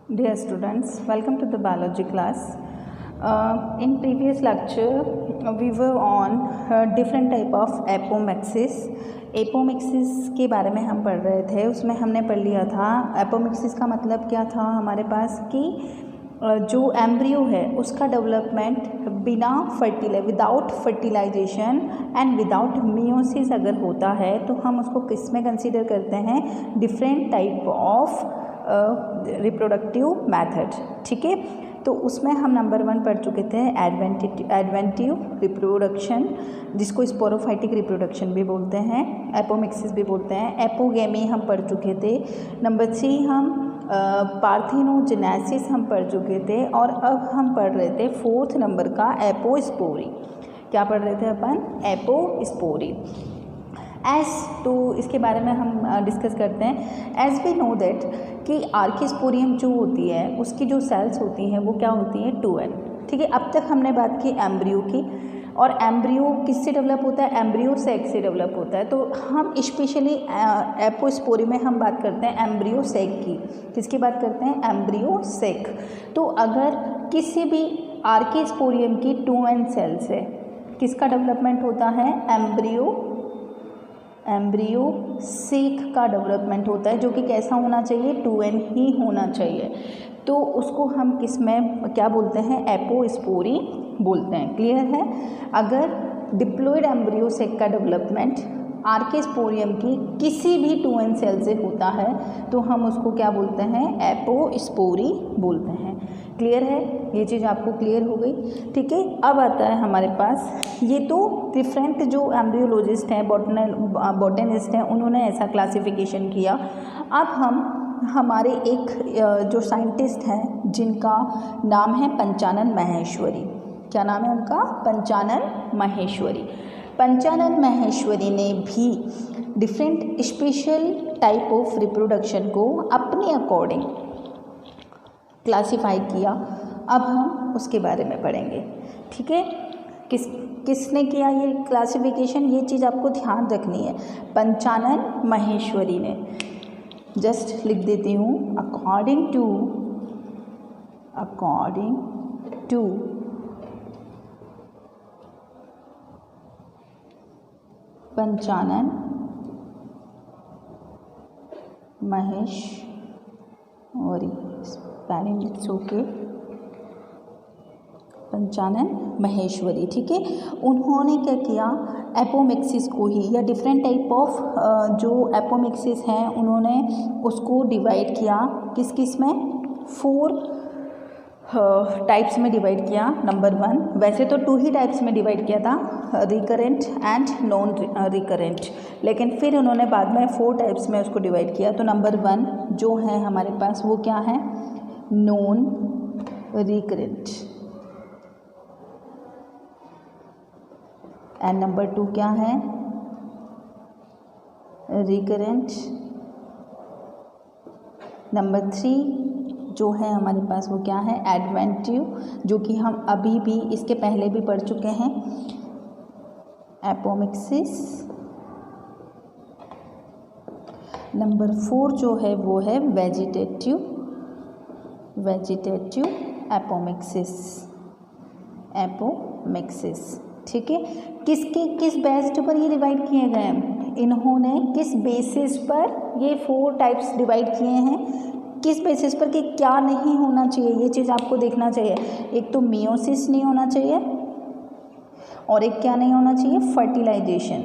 Dear students, welcome to the biology class. In previous lecture, we were on different type of apomixis. Apomixis के बारे में हम पढ़ रहे थे. उसमें हमने पढ़ लिया था एपोमिक्सिस का मतलब क्या था हमारे पास कि जो एम्ब्रियो है उसका डेवलपमेंट बिना without fertilisation and without meiosis अगर होता है तो हम उसको किस में कंसीडर करते हैं, different type of reproductive method. ठीक है, तो उसमें हम नंबर 1 पढ़ चुके थे एडवेंटिव रिप्रोडक्शन, जिसको स्पोरोफाइटिक रिप्रोडक्शन भी बोलते हैं, एपोमिक्सिस भी बोलते हैं. एपोगेमी हम पढ़ चुके थे. नंबर 3 हम पार्थेनोजेनेसिस हम पढ़ चुके थे. और अब हम पढ़ रहे थे 4th नंबर का एपोस्पोरी. क्या पढ़ रहे थे अपन? एपोस्पोरी. तो इसके बारे में हम डिस्कस करते हैं. एज वी नो दैट कि आर्किस्पोरियम जो होती है उसकी जो सेल्स होती हैं वो क्या होती हैं? 2n. ठीक है, अब तक हमने बात की एम्ब्रियो की. और एम्ब्रियो किससे डेवलप होता है? एम्ब्रियो सेक से डेवलप होता है. तो हम स्पेशली एपोस्पोरी में हम बात करते हैं एम्ब्रियो सेक की. किसकी बात करते हैं? Embryo sac. तो अगर किसी भी आर्किस्पोरियम की 2n सेल से किसका डेवलपमेंट होता है? एम्ब्रियो सेक का डेवलपमेंट होता है, जो कि कैसा होना चाहिए? 2n ही होना चाहिए. तो उसको हम किस में क्या बोलते हैं? एपोस्पोरी बोलते हैं. क्लियर है? अगर डिप्लॉयड एम्ब्रियो सेक का डेवलपमेंट आर्किस्पोरियम की किसी भी 2n सेल से होता है तो हम उसको क्या बोलते हैं? एपोस्पोरी बोलते हैं. क्लियर है? ये चीज़ आपको क्लियर हो गई. ठीक है, अब आता है हमारे पास, ये तो डिफरेंट जो एम्ब्रियोलॉजिस्ट हैं, बॉटनिस्ट हैं, उन्होंने ऐसा क्लासिफिकेशन किया. अब हम हमारे एक जो साइंटिस्ट हैं जिनका नाम है पंचानन माहेश्वरी. क्या नाम है उनका? पंचानन माहेश्वरी. पंचानन माहेश्वरी ने भी different special type of reproduction को अपने अकॉर्डिंग क्लासिफाई किया. अब हम उसके बारे में पढ़ेंगे. ठीक है, किसने किया ये क्लासिफिकेशन? ये चीज़ आपको ध्यान रखनी है. पंचानन माहेश्वरी ने. जस्ट लिख देती हूँ, according to Panchanan Maheshwari, spelling it's okay, Panchanan Maheshwari. ठीक है, उन्होंने क्या किया? एपोमिक्सिस को ही या डिफरेंट टाइप ऑफ जो एपोमिक्सिस हैं उन्होंने उसको डिवाइड किया. किस किस में? 4 टाइप्स में डिवाइड किया. नंबर 1, वैसे तो 2 ही टाइप्स में डिवाइड किया था, रिकरेंट एंड नॉन रिकरेंट, लेकिन फिर उन्होंने बाद में 4 टाइप्स में उसको डिवाइड किया. तो नंबर 1 जो है हमारे पास वो क्या है? Non recurrent. एंड नंबर 2 क्या है? रिकरेंट. नंबर 3 जो है हमारे पास वो क्या है? एडवेंटिव, जो कि हम अभी भी इसके पहले भी पढ़ चुके हैं, एपोमिक्सिस. नंबर 4 जो है वो है वेजिटेटिव एपोमिक्सिस. ठीक है, किस बेस्ड पर ये डिवाइड किए गए हैं? इन्होंने किस बेसिस पर ये 4 टाइप्स डिवाइड किए हैं? किस बेसिस पर कि क्या नहीं होना चाहिए, ये चीज़ आपको देखना चाहिए. एक तो मियोसिस नहीं होना चाहिए और एक क्या नहीं होना चाहिए? Fertilisation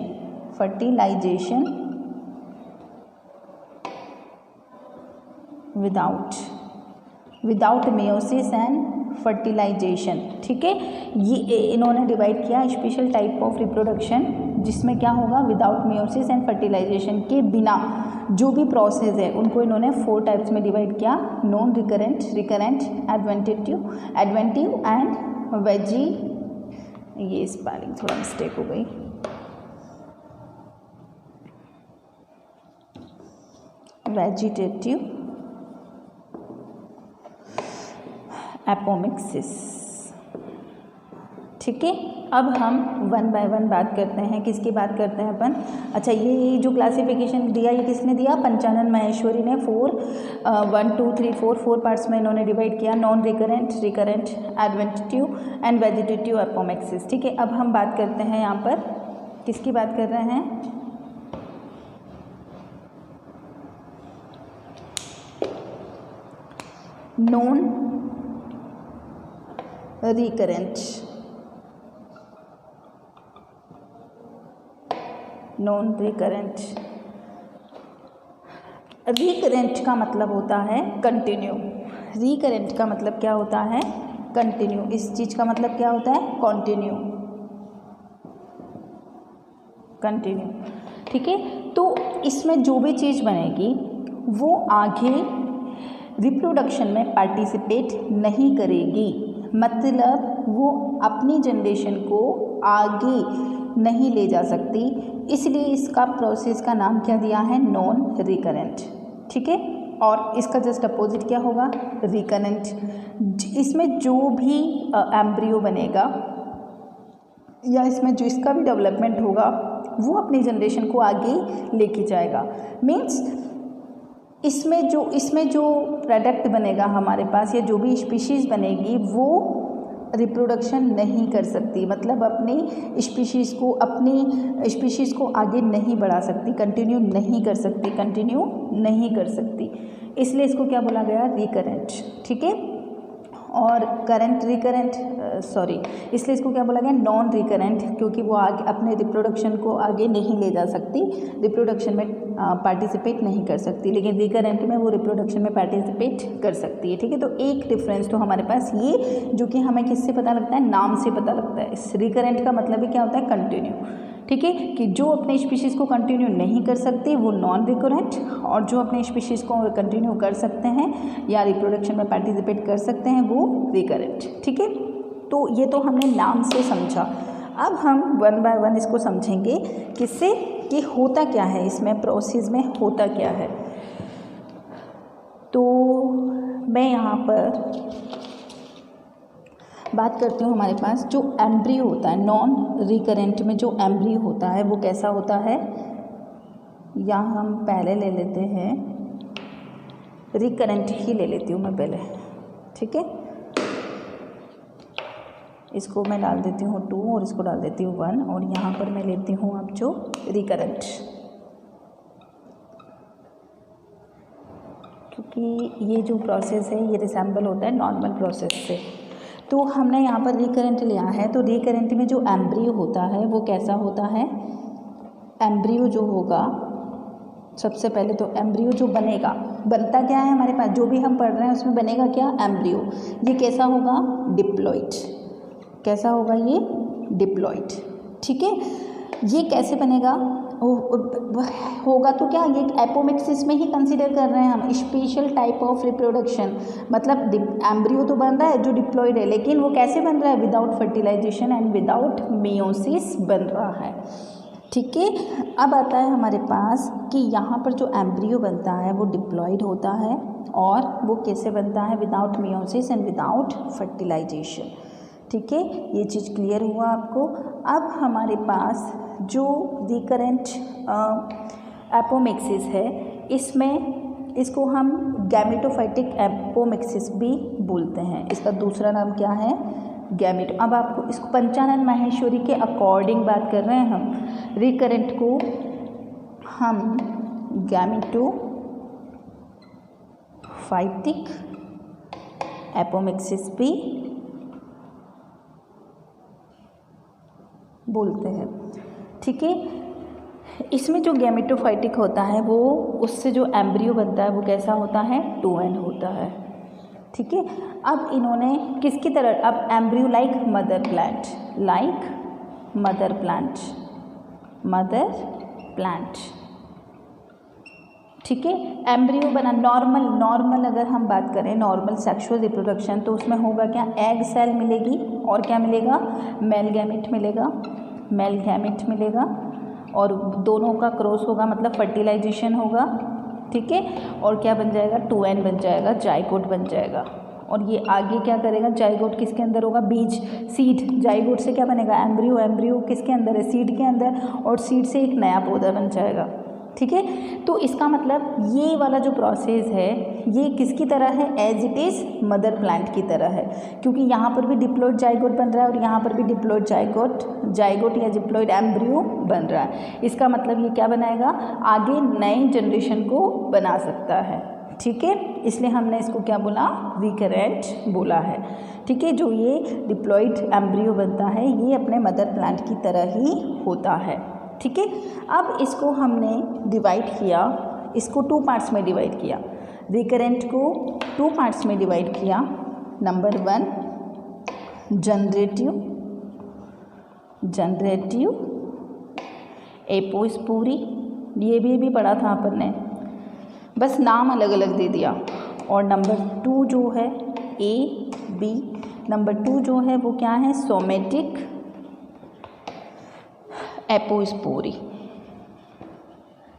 without meiosis and fertilisation. ठीक है, ये इन्होंने डिवाइड किया स्पेशल टाइप ऑफ रिप्रोडक्शन जिसमें क्या होगा? विदाउट मियोसिस एंड फर्टिलाइजेशन के बिना जो भी प्रोसेस है उनको इन्होंने 4 टाइप्स में डिवाइड किया. Non recurrent, adventive and veggie. ये स्पेलिंग थोड़ा मिस्टेक हो गई. Vegetative apomixis. ठीक है। अब हम वन बाय वन बात करते हैं, किसकी बात करते हैं अपन। अच्छा, ये जो क्लासिफिकेशन दिया ये किसने दिया, पंचानन माहेश्वरी ने। 1 2 3 4 पार्ट्स में इन्होंने डिवाइड किया, non recurrent, recurrent, adventive and vegetative apomixis. ठीक है, अब हम बात करते हैं यहाँ पर किसकी बात कर रहे हैं, non recurrent, non recurrent. Recurrent का मतलब होता है कंटिन्यू, रिकरेंट का मतलब क्या होता है, कंटिन्यू। इस चीज़ का मतलब क्या होता है, कंटिन्यू, कंटिन्यू। ठीक है, तो इसमें जो भी चीज़ बनेगी वो आगे रिप्रोडक्शन में पार्टिसिपेट नहीं करेगी, मतलब वो अपनी जनरेशन को आगे नहीं ले जा सकती, इसलिए इसका प्रोसेस का नाम क्या दिया है, नॉन रिकरेंट। ठीक है, और इसका जस्ट अपोजिट क्या होगा, रिकरेंट। इसमें जो भी एम्ब्रियो बनेगा या इसमें जो इसका भी डेवलपमेंट होगा वो अपनी जनरेशन को आगे लेके जाएगा। मीन्स इसमें जो प्रोडक्ट बनेगा हमारे पास या जो भी स्पीशीज़ बनेगी वो रिप्रोडक्शन नहीं कर सकती, मतलब अपनी स्पीशीज़ को आगे नहीं बढ़ा सकती, कंटिन्यू नहीं कर सकती, कंटिन्यू नहीं कर सकती, इसलिए इसको क्या बोला गया, रिकरेंट। ठीक है, और करंट रिकरेंट इसलिए इसको क्या बोला गया, नॉन रिकरेंट, क्योंकि वो आगे अपने रिप्रोडक्शन को आगे नहीं ले जा सकती, रिप्रोडक्शन में पार्टिसिपेट नहीं कर सकती, लेकिन रिकरेंट में वो रिप्रोडक्शन में पार्टिसिपेट कर सकती है। ठीक है, तो एक डिफरेंस तो हमारे पास ये, जो कि हमें किससे पता लगता है, नाम से पता लगता है। इस रिकरेंट का मतलब ही क्या होता है, कंटिन्यू। ठीक है, कि जो अपने स्पीशीज़ को कंटिन्यू नहीं कर सकती वो नॉन रिकरेंट, और जो अपने स्पीशीज़ को कंटिन्यू कर सकते हैं या रिप्रोडक्शन में पार्टिसिपेट कर सकते हैं वो रिकरेंट। ठीक है, तो ये तो हमने नाम से समझा। अब हम वन बाय वन इसको समझेंगे, किससे, कि होता क्या है इसमें, प्रोसेस में होता क्या है। तो मैं यहाँ पर बात करती हूँ, हमारे पास जो एम्ब्रियो होता है नॉन रिकरेंट में, जो एम्ब्रियो होता है वो कैसा होता है, यहाँ हम पहले ले लेते हैं, रिकरेंट ही ले लेती हूँ मैं पहले। ठीक है, इसको मैं डाल देती हूँ 2 और इसको डाल देती हूँ 1, और यहाँ पर मैं लेती हूँ अब जो रिकरेंट, क्योंकि ये जो प्रोसेस है ये रिसेंबल होता है नॉर्मल प्रोसेस से। तो हमने यहाँ पर रिकरेंट लिया है, तो रिकरेंट में जो एम्ब्रियो होता है वो कैसा होता है, एम्ब्रियो जो होगा, सबसे पहले तो एम्ब्रियो जो बनता क्या है हमारे पास, जो भी हम पढ़ रहे हैं उसमें बनेगा क्या, एम्ब्रियो। ये कैसा होगा, डिप्लॉइड, कैसा होगा ये, डिप्लॉइड। ठीक है, ये कैसे बनेगा, होगा तो क्या, ये एपोमेक्सिस में ही कंसीडर कर रहे हैं हम, स्पेशल टाइप ऑफ रिप्रोडक्शन, मतलब एम्ब्रियो तो बन रहा है जो डिप्लॉइड है, लेकिन वो कैसे बन रहा है, without fertilisation and without meiosis बन रहा है। ठीक है, अब आता है हमारे पास कि यहाँ पर जो एम्ब्रियो बनता है वो डिप्लॉइड होता है, और वो कैसे बनता है, without meiosis and without fertilisation. ठीक है, ये चीज़ क्लियर हुआ आपको। अब हमारे पास जो रिकरेंट एपोमेक्सिस है, इसमें इसको हम गैमेटोफाइटिक एपोमेक्सिस भी बोलते हैं, इसका दूसरा नाम क्या है, गैमेटो। अब आपको इसको पंचानन माहेश्वरी के अकॉर्डिंग बात कर रहे हैं हम, रिकरेंट को हम गैमेटोफाइटिक एपोमेक्सिस भी बोलते हैं। ठीक है, इसमें जो गैमेटोफाइटिक होता है वो, उससे जो एम्ब्रियो बनता है वो कैसा होता है, 2n होता है। ठीक है, अब इन्होंने किसकी तरह, अब एम्ब्रियो लाइक मदर प्लांट। ठीक है, एम्ब्रियो बना नॉर्मल अगर हम बात करें नॉर्मल सेक्सुअल रिप्रोडक्शन, तो उसमें होगा क्या, एग सेल मिलेगी, और क्या मिलेगा, मेल गैमेट मिलेगा, और दोनों का क्रॉस होगा, मतलब फर्टिलाइजेशन होगा। ठीक है, और क्या बन जाएगा, 2n बन जाएगा, जाइगोट बन जाएगा। और ये आगे क्या करेगा, जाइगोट किसके अंदर होगा, बीज, सीड, जाइगोट से क्या बनेगा, एम्ब्रियो, एम्ब्रियो किसके अंदर है, सीड के अंदर, और सीड से एक नया पौधा बन जाएगा। ठीक है, तो इसका मतलब ये वाला जो प्रोसेस है ये किसकी तरह है, as it is mother plant की तरह है, क्योंकि यहाँ पर भी डिप्लॉइड जाइगोट बन रहा है और यहाँ पर भी डिप्लॉइड जाइगोट या डिप्लॉइड एम्ब्रियो बन रहा है। इसका मतलब ये क्या बनाएगा, आगे नई जनरेशन को बना सकता है। ठीक है, इसलिए हमने इसको क्या बोला, रिकरेंट बोला है। ठीक है, जो ये डिप्लॉइड एम्ब्रियो बनता है ये अपने मदर प्लांट की तरह ही होता है। ठीक है, अब इसको हमने डिवाइड किया, इसको 2 पार्ट्स में डिवाइड किया, रिकरेंट को 2 पार्ट्स में डिवाइड किया। नंबर 1 जनरेटिव एपोस्पोरी, ये भी पढ़ा था अपन ने, बस नाम अलग अलग दे दिया। और नंबर 2 जो है A, B, नंबर 2 जो है वो क्या है, सोमेटिक एपोस्पोरी।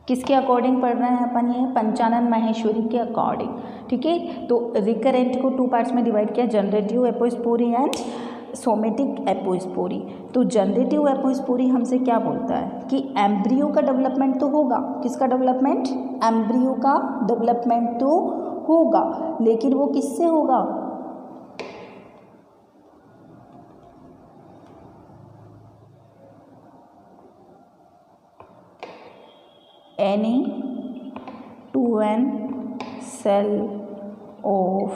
किसके अकॉर्डिंग पढ़ रहे हैं अपन, ये पंचानन माहेश्वरी के अकॉर्डिंग। ठीक है, तो रिकरेंट को 2 पार्ट्स में डिवाइड किया, generative apospory and somatic apospory. तो जनरेटिव एपोस्पोरी हमसे क्या बोलता है कि एम्ब्रियो का डेवलपमेंट तो होगा, किसका डेवलपमेंट, एम्ब्रियो का डेवलपमेंट तो होगा, लेकिन वो किससे होगा, any 2n cell of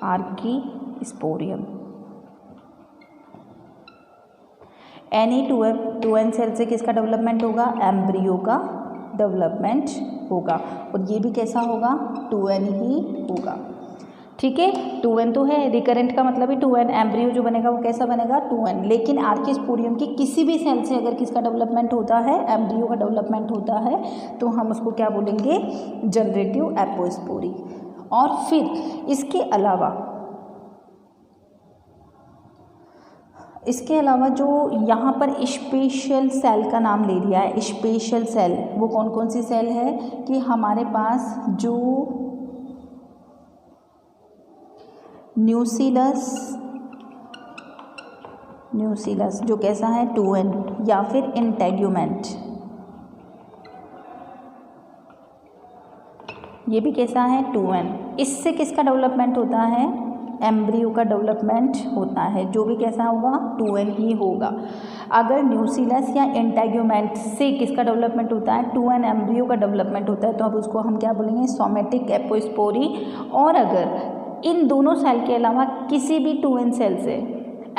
archesporium. Any 2n cell से किसका डेवलपमेंट होगा, एम्ब्रियो का डेवलपमेंट होगा, और ये भी कैसा होगा, 2n ही होगा। ठीक है, 2n तो है, रिकरेंट का मतलब ही 2n, एम्ब्रियो जो बनेगा वो कैसा बनेगा, 2n। लेकिन आर्कीस्पोरियम की किसी भी सेल से अगर किसका डेवलपमेंट होता है, एम्ब्रियो का डेवलपमेंट होता है, तो हम उसको क्या बोलेंगे, जनरेटिव एपोस्पोरी। और फिर इसके अलावा जो यहाँ पर स्पेशल सेल का नाम ले लिया है, स्पेशल सेल, वो कौन कौन सी सेल है कि हमारे पास जो न्यूसिलस जो कैसा है, 2n, या फिर इंटेग्यूमेंट, ये भी कैसा है, 2n। इससे किसका डेवलपमेंट होता है, एम्ब्रियो का डेवलपमेंट होता है, जो भी कैसा होगा, 2n ही होगा। अगर न्यूसिलस या इंटेग्यूमेंट से किसका डेवलपमेंट होता है, 2n एम्ब्रियो का डेवलपमेंट होता है, तो अब उसको हम क्या बोलेंगे, सोमेटिक एपोस्पोरी। और अगर इन दोनों सेल के अलावा किसी भी 2n सेल से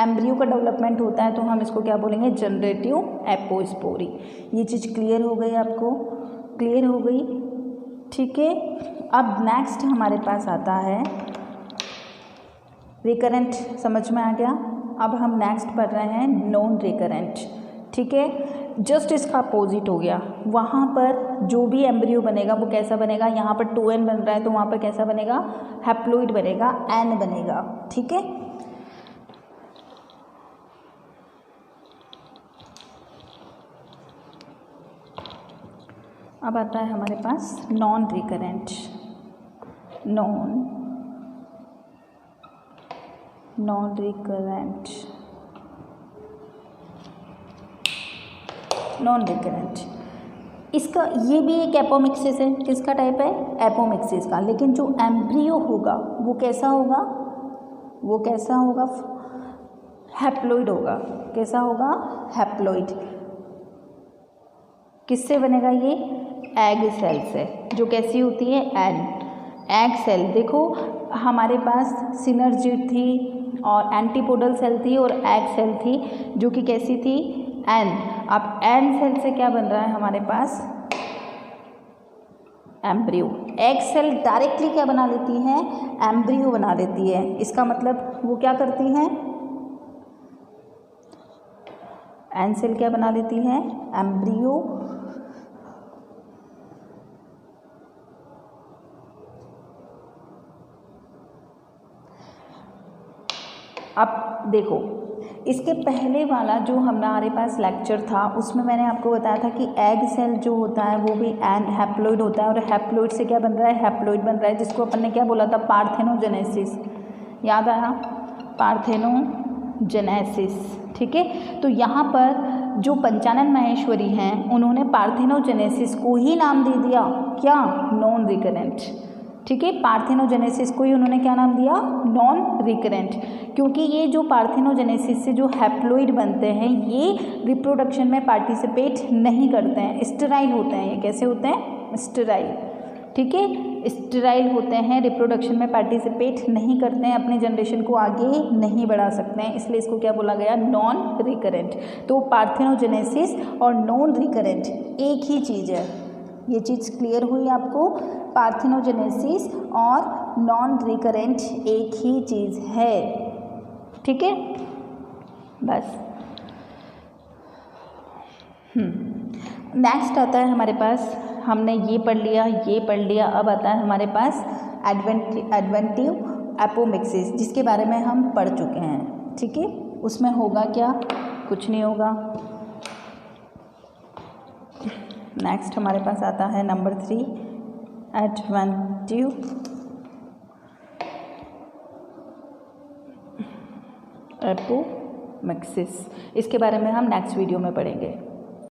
एम्ब्रियो का डेवलपमेंट होता है, तो हम इसको क्या बोलेंगे, जनरेटिव एपोस्पोरी। ये चीज़ क्लियर हो गई, आपको क्लियर हो गई। ठीक है, अब नेक्स्ट हमारे पास आता है रिकरेंट, समझ में आ गया। अब हम नेक्स्ट पढ़ रहे हैं नॉन रिकरेंट। ठीक है, जस्ट इसका अपोजिट हो गया, वहाँ पर जो भी एम्ब्रियो बनेगा वो कैसा बनेगा, यहाँ पर 2n बन रहा है तो वहाँ पर कैसा बनेगा, हैप्लोइड बनेगा, n बनेगा। ठीक है, अब आता है हमारे पास नॉन रिकरेंट। नॉन रिकरेंट, इसका ये भी एक एपोमिक्सिस है, किसका टाइप है, एपोमिक्सिस का। लेकिन जो एम्ब्रियो होगा वो कैसा होगा, हैप्लोइड होगा। कैसा होगा, हैप्लोइड। किससे बनेगा ये, एग सेल से, जो कैसी होती है, एग सेल। देखो हमारे पास सिनर्जिड थी और एंटीपोडल सेल थी और एग सेल थी, जो कि कैसी थी, एन। अब एन सेल से क्या बन रहा है हमारे पास, एम्ब्रियो। एग सेल डायरेक्टली क्या बना लेती है, एम्ब्रियो बना देती है। इसका मतलब वो क्या करती हैं, एन सेल क्या बना लेती है, एम्ब्रियो। अब देखो इसके पहले वाला जो हमारे पास लेक्चर था उसमें मैंने आपको बताया था कि एग सेल जो होता है वो भी एन हैप्लॉइड होता है, और हैप्लॉइड से क्या बन रहा है, हैप्लॉइड बन रहा है, जिसको अपन ने क्या बोला था, पार्थेनोजेनेसिस। याद आया, पार्थेनोजेनेसिस। ठीक है, तो यहाँ पर जो पंचानन माहेश्वरी हैं उन्होंने पार्थेनोजेनेसिस को ही नाम दे दिया क्या, नॉन रिकरेंट। ठीक है, पार्थेनोजेनेसिस को ही उन्होंने क्या नाम दिया, नॉन रिकरेंट, क्योंकि ये जो पार्थेनोजेनेसिस से जो हैप्लॉइड बनते हैं ये रिप्रोडक्शन में पार्टिसिपेट नहीं करते हैं, स्टेराइल होते हैं। ये कैसे होते हैं, स्टेराइल। ठीक है, स्टेराइल होते हैं, रिप्रोडक्शन में पार्टिसिपेट नहीं करते हैं, अपने जनरेशन को आगे नहीं बढ़ा सकते हैं, इसलिए इसको क्या बोला गया, नॉन रिकरेंट। तो पार्थेनोजेनेसिस और नॉन रिकरेंट एक ही चीज़ है, ये चीज़ क्लियर हुई आपको। पार्थेनोजेनेसिस और नॉन रिकरेंट एक ही चीज़ है। ठीक है, बस। नेक्स्ट आता है हमारे पास, हमने ये पढ़ लिया, ये पढ़ लिया, अब आता है हमारे पास एडवेंटिव एपोमिक्सिस, जिसके बारे में हम पढ़ चुके हैं। ठीक है, उसमें होगा क्या, कुछ नहीं होगा। नेक्स्ट हमारे पास आता है नंबर 3, एडवेंटिव एपोमिक्सिस। इसके बारे में हम नेक्स्ट वीडियो में पढ़ेंगे।